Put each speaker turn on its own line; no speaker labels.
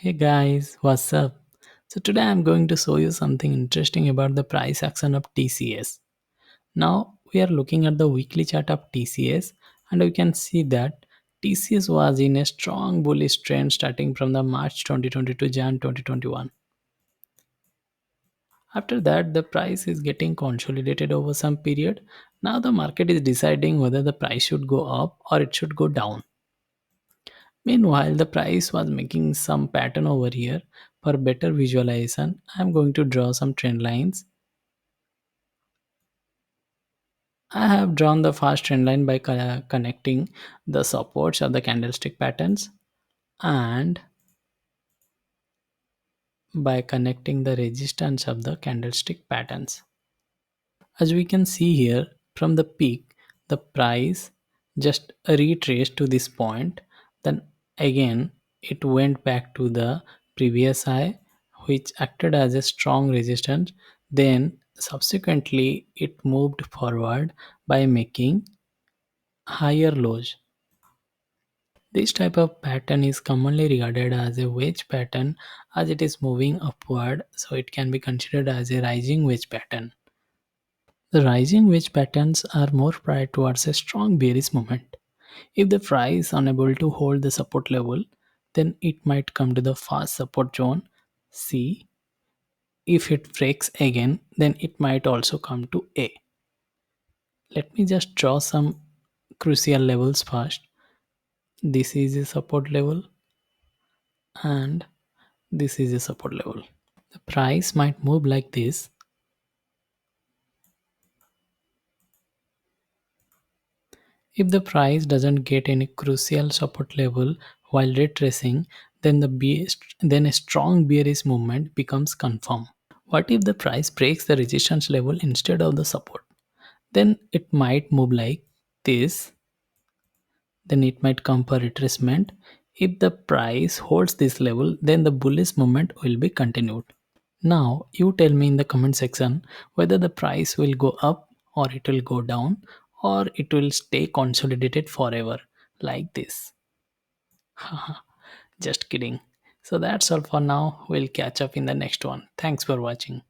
Hey guys, what's up? So today I'm going to show you something interesting about the price action of TCS. Now we are looking at the weekly chart of TCS and we can see that TCS was in a strong bullish trend starting from the March 2020 to Jan 2021. After that the price is getting consolidated over some period. Now the market is deciding whether the price should go up or it should go down. Meanwhile, the price was making some pattern over here. For better visualization, I am going to draw some trend lines. I have drawn the first trend line by connecting the supports of the candlestick patterns and by connecting the resistance of the candlestick patterns. As we can see here, from the peak, the price just retraced to this point. Then again, it went back to the previous high, which acted as a strong resistance. Then subsequently, it moved forward by making higher lows. This type of pattern is commonly regarded as a wedge pattern as it is moving upward, so it can be considered as a rising wedge pattern. The rising wedge patterns are more prior towards a strong bearish movement. If the price is unable to hold the support level, then it might come to the fast support zone C. If it breaks again, then it might also come to A. Let me just draw some crucial levels first. This is a support level and this is a support level. The price might move like this. If the price doesn't get any crucial support level while retracing, then then a strong bearish movement becomes confirmed. What if the price breaks the resistance level instead of the support? Then it might move like this. Then it might come for retracement. If the price holds this level, then the bullish movement will be continued. Now you tell me in the comment section whether the price will go up or it will go down or it will stay consolidated forever like this. Just kidding. So that's all for now. We'll catch up in the next one. Thanks for watching.